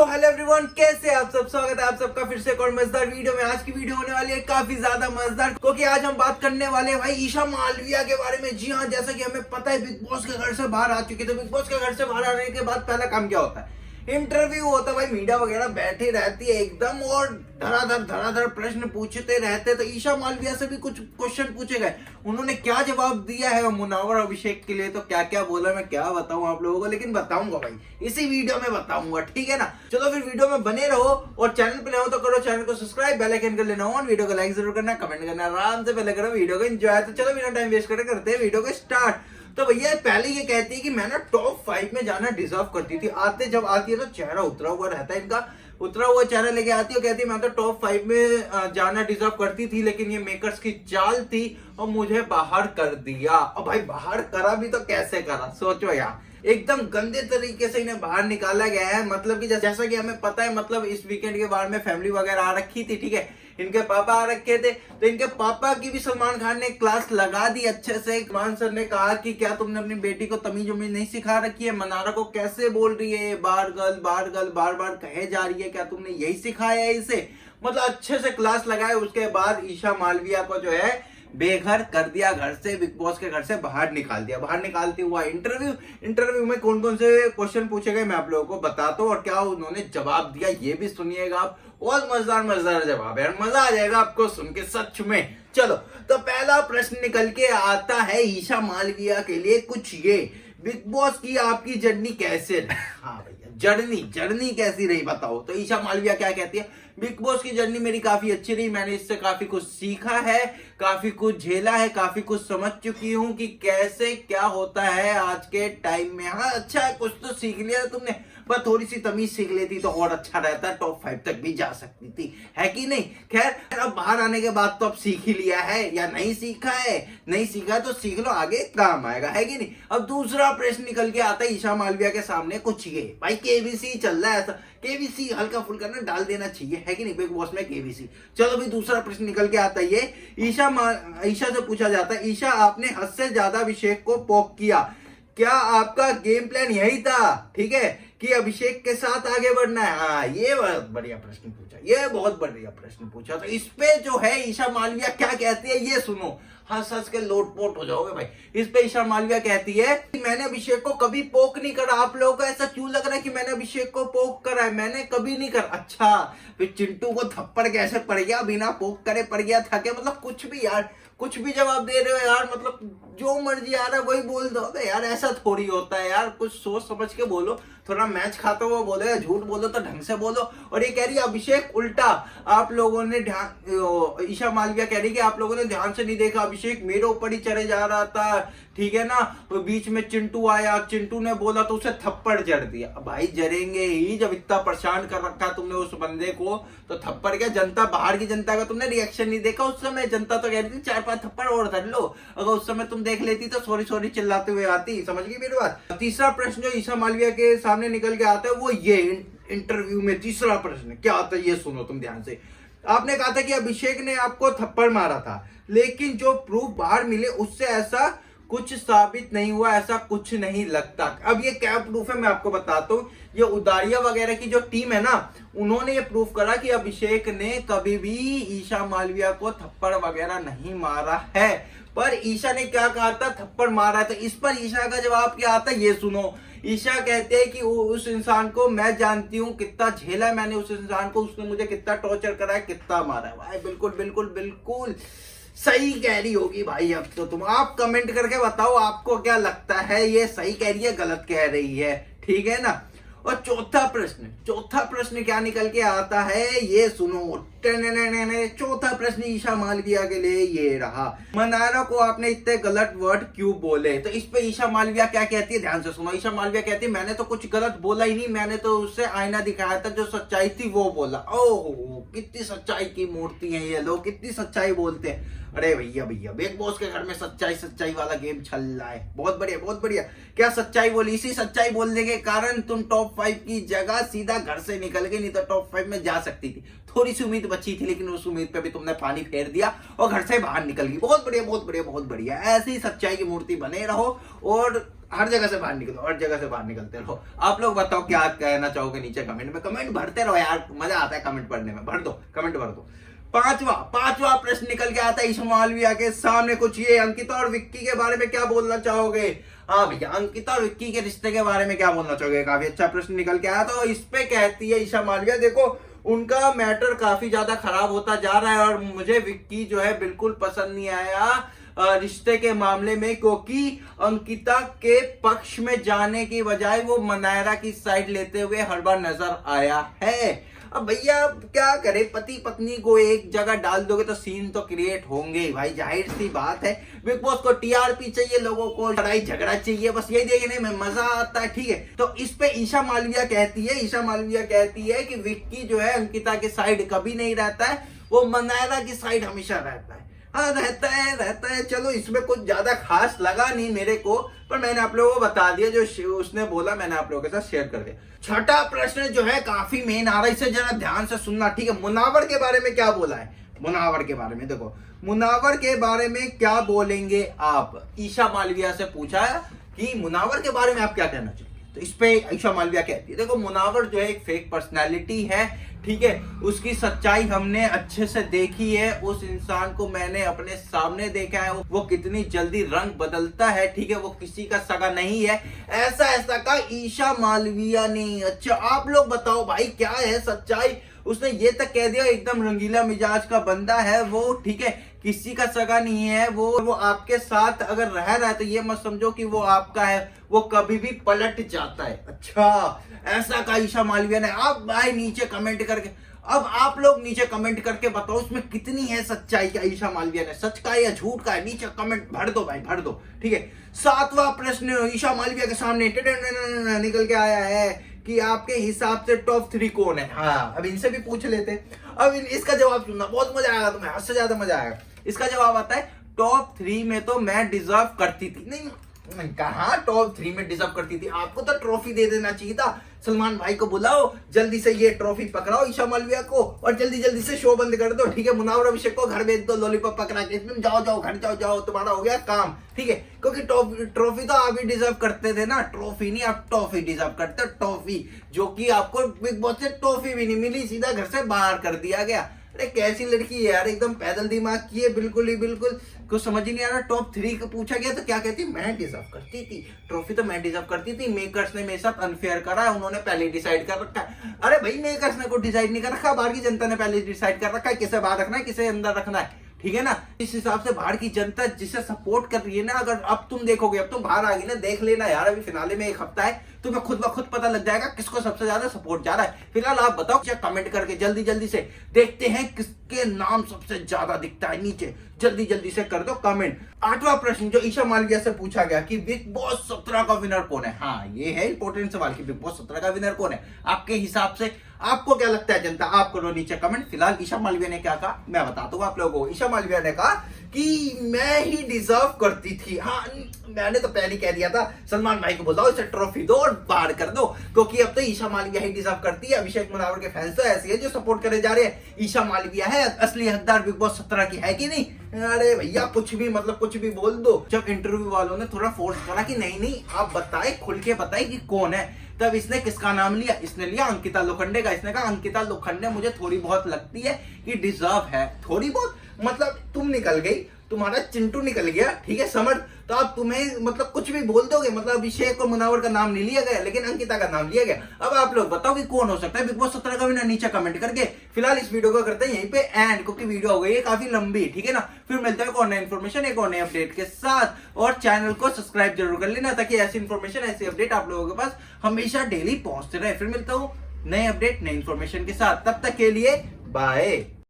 So hello everyone, कैसे आप सब। स्वागत है आप सबका फिर से एक और मजेदार वीडियो में। आज की वीडियो होने वाली है काफी ज्यादा मजेदार, क्योंकि आज हम बात करने वाले हैं भाई ईशा मालविया के बारे में। जी हाँ, जैसा कि हमें पता है बिग बॉस के घर से बाहर आ चुकी है। तो बिग बॉस के घर से बाहर आने के बाद पहला काम क्या होता है? इंटरव्यू होता है भाई। मीडिया वगैरह बैठी रहती है एकदम और धड़ाधड़ प्रश्न पूछते रहते। तो ईशा मालविया से भी कुछ क्वेश्चन पूछे गए, उन्होंने क्या जवाब दिया है मुनावर अभिषेक के लिए, तो क्या क्या बोला मैं क्या बताऊं आप लोगों को, लेकिन बताऊंगा भाई इसी वीडियो में बताऊंगा, ठीक है ना। चलो फिर वीडियो में बने रहो, और चैनल पे नए हो तो करो चैनल को सब्सक्राइब, बेल आइकन कर लेना ऑन, वीडियो को लाइक जरूर करना, कमेंट करना आराम से पहले करो, वीडियो को एंजॉय। तो चलो बिना टाइम वेस्ट करते हैं वीडियो को स्टार्ट। तो भैया पहले ये कहती है कि मैं ना टॉप 5 में जाना डिजर्व करती थी। जब आती है तो चेहरा उतरा हुआ रहता है इनका, उतरा हुआ चेहरा लेके आती है, कहती है मैं तो टॉप 5 में जाना डिजर्व करती थी, लेकिन ये मेकर्स की चाल थी और मुझे बाहर कर दिया। और भाई बाहर करा भी तो कैसे करा, सोचो यार। एकदम गंदे तरीके से इन्हें बाहर निकाला गया है। मतलब कि जैसा कि हमें पता है, मतलब इस वीकेंड के बाद में फैमिली वगैरह आ रखी थी, ठीक है। इनके पापा आ रखे थे, तो इनके पापा की भी सलमान खान ने क्लास लगा दी अच्छे से। सलमान सर ने कहा कि क्या तुमने अपनी बेटी को तमीज उमीज नहीं सिखा रखी है? मनारा को कैसे बोल रही है बार गर्ल बार बार कहे जा रही है, क्या तुमने यही सिखाया है इसे? मतलब अच्छे से क्लास लगाए। उसके बाद ईशा मालविया को जो है बेघर कर दिया, घर से, बिग बॉस के घर से बाहर निकाल दिया। बाहर निकालते हुआ इंटरव्यू में कौन कौन से क्वेश्चन पूछे गए मैं आप लोगों को बताता हूँ, और क्या उन्होंने जवाब दिया ये भी सुनिएगा आप। बहुत मजेदार जवाब है, मजा आ जाएगा आपको सुन के सच में। चलो तो पहला प्रश्न निकल के आता है ईशा मालविया के लिए कुछ ये, बिग बॉस की आपकी जर्नी कैसे रही? हाँ भैया, जर्नी कैसी रही बताओ। तो ईशा मालविया क्या कहती है, बिग बॉस की जर्नी मेरी काफी अच्छी रही। मैंने इससे काफी कुछ सीखा है, काफी कुछ झेला है, काफी कुछ समझ चुकी हूँ कि कैसे क्या होता है आज के टाइम में। हाँ अच्छा है, कुछ तो सीख लिया तुमने, पर थोड़ी सी तमीज सीख लेती तो और अच्छा रहता, टॉप 5 तक भी जा सकती थी, है कि नहीं। खैर अब बाहर आने के बाद तो अब सीख ही लिया है, या नहीं सीखा है? नहीं सीखा तो सीख लो, आगे काम आएगा, है कि नहीं। अब दूसरा प्रश्न निकल के आता है ईशा मालविया के सामने कुछ ये, भाई केबीसी चल रहा है ऐसा, केबीसी हल्का फुल्का ना डाल देना चाहिए, है कि नहीं, बिग बॉस में केबीसी। चलो भाई दूसरा प्रश्न निकल के आता है ये, ईशा से पूछा जाता है, ईशा आपने हद से ज्यादा अभिषेक को पोक किया, क्या आपका गेम प्लान यही था, ठीक है, कि अभिषेक के साथ आगे बढ़ना है? हाँ ये बहुत बढ़िया प्रश्न पूछा, ये बहुत बढ़िया प्रश्न पूछा। तो इस पे जो है ईशा मालविया क्या कहती है ये सुनो, हंस के लोटपोट हो जाओगे भाई। इस पे ईशा मालविया कहती है कि मैंने अभिषेक को कभी पोक नहीं करा। आप लोगों को ऐसा क्यों लग रहा है कि मैंने अभिषेक को पोक करा है? मैंने कभी नहीं करा। अच्छा फिर चिंटू को थप्पड़ कैसे पड़ गया, बिना पोक करे पड़ गया था क्या? मतलब कुछ भी यार, कुछ भी जवाब दे रहे हो यार, मतलब जो मर्जी आ रहा है वही बोल दो। अबे यार ऐसा थोड़ी होता है यार, कुछ सोच समझ के बोलो, थोड़ा मैच खाता हुआ बोलो, या झूठ बोलो तो ढंग से बोलो। और ये कह रही है अभिषेक उल्टा, आप लोगों ने ध्यान, ईशा मालविया कह रही है कि आप लोगों ने ध्यान से नहीं देखा, अभिषेक मेरे ऊपर ही चढ़े जा रहा था, ठीक है ना। तो बीच में चिंटू आया, चिंटू ने बोला तो उसे थप्पड़ जड़ दिया। भाई जरेंगे ही, जब इतना परेशान कर रखा तुमने उस बंदे को, तो थप्पड़ क्या? जनता, बाहर की जनता का तुमने रिएक्शन नहीं देखा उस समय? जनता तो कह रही थी 4-5 थप्पड़ और धर लो। अगर उस समय तुम देख लेती तो सॉरी चिल्लाते हुए आती, समझ गई मेरी बात। तीसरा प्रश्न जो ईशा मालविया के सामने निकल के आता है वो ये, इंटरव्यू में तीसरा प्रश्न क्या आता है ये सुनो तुम ध्यान से। आपने कहा था कि अभिषेक ने आपको थप्पड़ मारा था, लेकिन जो प्रूफ बाहर मिले उससे ऐसा कुछ साबित नहीं हुआ, ऐसा कुछ नहीं लगता। अब ये क्या प्रूफ है मैं आपको बताता हूँ। ये उदारिया वगैरह की जो टीम है ना, उन्होंने ये प्रूफ करा कि अभिषेक ने कभी भी ईशा मालविया को थप्पड़ वगैरह नहीं मारा है। पर ईशा ने क्या कहा था? थप्पड़ मारा। तो इस पर ईशा का जवाब क्या आता है ये सुनो। ईशा कहते हैं कि उस इंसान को मैं जानती हूँ, कितना झेला है मैंने उस इंसान को, उसने मुझे कितना टॉर्चर करा है, कितना मारा है। भाई बिल्कुल सही कह रही होगी भाई। अब तो तुम आप कमेंट करके बताओ आपको क्या लगता है, ये सही कह रही है गलत कह रही है, ठीक है ना। और चौथा प्रश्न क्या निकल के आता है ये सुनो। चौथा प्रश्न ईशा मालविया के लिए ये रहा, मनारा को आपने इतने गलत वर्ड क्यों बोले? तो इस पे ईशा मालविया क्या कहती है ध्यान से सुनो। ईशा मालविया कहती है मैंने तो कुछ गलत बोला ही नहीं, मैंने तो उससे आईना दिखाया था, जो सच्चाई थी वो बोला। ओहो कितनी सच्चाई की मूर्ति है ये लोग, कितनी सच्चाई बोलते हैं। अरे भैया बिग बॉस के घर में सच्चाई वाला गेम चल रहा है। बहुत बढ़िया। क्या सच्चाई बोली? इसी सच्चाई बोलने के कारण तुम टॉप 5 की जगह सीधा घर से निकल गई, नहीं तो टॉप 5 में जा सकती थी। थोड़ी सी उम्मीद बची थी, लेकिन उस उम्मीद पे भी तुमने पानी फेर दिया और घर से बाहर निकल गई। बहुत बढ़िया। ऐसी ही सच्चाई की मूर्ति बने रहो और हर जगह से बाहर निकलो, हर जगह से बाहर निकलते रहो। आप लोग बताओ क्या कहना चाहोगे नीचे कमेंट में, कमेंट भरते रहो यार, मजा आता है कमेंट पढ़ने में, भर दो कमेंट भर दो। पांचवा प्रश्न निकल के आता है ईशा मालविया के सामने कुछ ये, अंकिता और विक्की के बारे में क्या बोलना चाहोगे? हाँ भैया, अंकिता और विक्की के रिश्ते के बारे में क्या बोलना चाहोगे? काफी अच्छा प्रश्न निकल के आया। तो इस पे कहती है ईशा मालविया, देखो उनका मैटर काफी ज्यादा खराब होता जा रहा है और मुझे विक्की जो है बिल्कुल पसंद नहीं आया रिश्ते के मामले में, क्योंकि अंकिता के पक्ष में जाने की बजाय वो मनायरा की साइड लेते हुए हर बार नजर आया है। अब भैया क्या करे, पति पत्नी को एक जगह डाल दोगे तो सीन तो क्रिएट होंगे भाई, जाहिर सी बात है। बिग बॉस को टीआरपी चाहिए, लोगों को लड़ाई झगड़ा चाहिए, बस यही देखने में मजा आता है, ठीक है। तो इस पे ईशा मालविया कहती है कि विक्की जो है अंकिता के साइड कभी नहीं रहता है, वो मनायरा की साइड हमेशा रहता है। हाँ रहता है। चलो इसमें कुछ ज्यादा खास लगा नहीं मेरे को, पर मैंने आप लोगों को बता दिया, जो उसने बोला मैंने आप लोगों के साथ शेयर कर दिया। छठा प्रश्न जो है काफी मेन आ रहा है, इसे जरा ध्यान से सुनना, ठीक है। मुनावर के बारे में क्या बोला है? मुनावर के बारे में देखो, मुनावर के बारे में क्या बोलेंगे आप? ईशा मालविया से पूछा है कि मुनावर के बारे में आप क्या कहना चाहिए। तो इस पे ईशा मालविया कहती है, देखो मुनावर जो है एक फेक पर्सनालिटी है, ठीक है। उसकी सच्चाई हमने अच्छे से देखी है, उस इंसान को मैंने अपने सामने देखा है, वो कितनी जल्दी रंग बदलता है, ठीक है। वो किसी का सगा नहीं है, ऐसा का ईशा मालविया ने। अच्छा आप लोग बताओ भाई क्या है सच्चाई? उसने ये तक कह दिया एकदम रंगीला मिजाज का बंदा है वो, ठीक है, किसी का सगा नहीं है वो आपके साथ अगर रह रहा है तो ये मत समझो कि वो आपका है, वो कभी भी पलट जाता है। अच्छा ऐसा का ईशा मालविया ने। अब भाई नीचे कमेंट करके, अब आप लोग नीचे कमेंट करके बताओ उसमें कितनी है सच्चाई क्या ईशा मालविया ने, सच का या झूठ का है? नीचे कमेंट भर दो भाई, भर दो, ठीक है। सातवां प्रश्न ईशा मालविया के सामने निकल के आया है कि आपके हिसाब से टॉप 3 कौन है? हाँ अब इनसे भी पूछ लेते। अब इसका जवाब सुनना, बहुत मजा आएगा तुम्हें, हद से ज्यादा मजा आएगा। इसका जवाब आता है टॉप 3 में तो मैं डिजर्व करती थी। नहीं कहा टॉप 3 में डिजर्व करती थी, आपको तो ट्रॉफी दे देना चाहिए था। सलमान भाई को बुलाओ, जल्दी से ये ट्रॉफी पकड़ाओ ईशा मालविया को और जल्दी से शो बंद कर दो, ठीक है। मुनावर अभिषेक को घर भेज दो लॉलीपॉप पकड़ा के, जाओ घर जाओ, तुम्हारा हो गया काम, ठीक है। क्योंकि ट्रॉफी तो आप ही डिजर्व करते थे ना, ट्रॉफी नहीं, आप टॉफी डिजर्व करते, टॉफी, जो कि आपको बिग बॉस से टॉफी भी नहीं मिली, सीधा घर से बाहर कर दिया गया। अरे कैसी लड़की है यार, एकदम पैदल दिमाग की है, बिल्कुल कुछ समझ ही नहीं आ रहा। टॉप 3 का पूछा गया तो क्या कहती, मैं डिजर्व करती थी, ट्रॉफी तो मैं डिजर्व करती थी, मेकर्स ने मेरे साथ अनफेयर करा है, उन्होंने पहले डिसाइड कर रखा है। अरे भाई मेकर्स ने कुछ डिसाइड नहीं कर रखा, बाहर की जनता ने पहले डिसाइड कर रखा है किसे बाहर रखना है किसे अंदर रखना है, ठीक है ना। इस हिसाब से बाहर की जनता जिसे सपोर्ट कर रही है ना, अगर अब तुम देखोगे, अब तुम बाहर आ गई ना, देख लेना यार, अभी फिनाले में 1 हफ्ता है, तुम्हें खुद ब खुद पता लग जाएगा किसको सबसे ज्यादा सपोर्ट जा रहा है। फिलहाल आप बताओ, कमेंट करके जल्दी से देखते हैं किसके नाम सबसे ज्यादा दिखता है, नीचे जल्दी से कर दो कमेंट। 8वां प्रश्न जो ईशा मालविया से पूछा गया कि बिग बॉस 17 का विनर कौन है? हाँ ये है इंपॉर्टेंट सवाल कि बिग बॉस 17 का विनर कौन है आपके हिसाब से, आपको क्या लगता है जनता? आप करो नीचे कमेंट। फिलहाल ईशा मालविया ने क्या कहा मैं बताता हूँ आप लोगों को। ईशा मालविया ने कहा कि मैं ही डिजर्व करती थी। हाँ मैंने तो पहले कह दिया था, सलमान भाई को बुलाओ, इसे ट्रॉफी दो और बाहर कर दो, क्योंकि अब तो ईशा मालविया ही डिजर्व करती है। अभिषेक मुनावर के फैंस तो ऐसे है जो सपोर्ट करे जा रहे हैं, ईशा मालविया है असली हकदार बिग बॉस 17 की, है कि नहीं? अरे भैया कुछ भी बोल दो। जब इंटरव्यू वालों ने थोड़ा फोर्स करा कि नहीं आप बताए, खुल के बताए कि कौन है, तब इसने किसका नाम लिया? इसने लिया अंकिता लोखंडे का। इसने कहा अंकिता लोखंडे मुझे थोड़ी बहुत लगती है कि डिजर्व है, थोड़ी बहुत मतलब तुम निकल गई, तुम्हारा चिंटू निकल गया, ठीक है समझ, तो अब तुम्हें मतलब कुछ भी बोल दोगे, मतलब अभिषेक और मुनावर का नाम नहीं लिया गया लेकिन अंकिता का नाम लिया गया। अब आप लोग बताओ कि कौन हो सकता है बिग बॉस 17 का विनर, नीचे कमेंट करके। फिलहाल इस वीडियो को करते हैं यहीं पे एंड, क्योंकि वीडियो हो गई है काफी लंबी, ठीक है ना। फिर मिलता है एक और नई इन्फॉर्मेशन, एक और नए अपडेट के साथ, और चैनल को सब्सक्राइब जरूर कर लेना ताकि ऐसी इन्फॉर्मेशन, ऐसी अपडेट आप लोगों के पास हमेशा डेली पहुंचते रहे। फिर मिलता हूँ नए अपडेट, नई इन्फॉर्मेशन के साथ, तब तक के लिए बाय।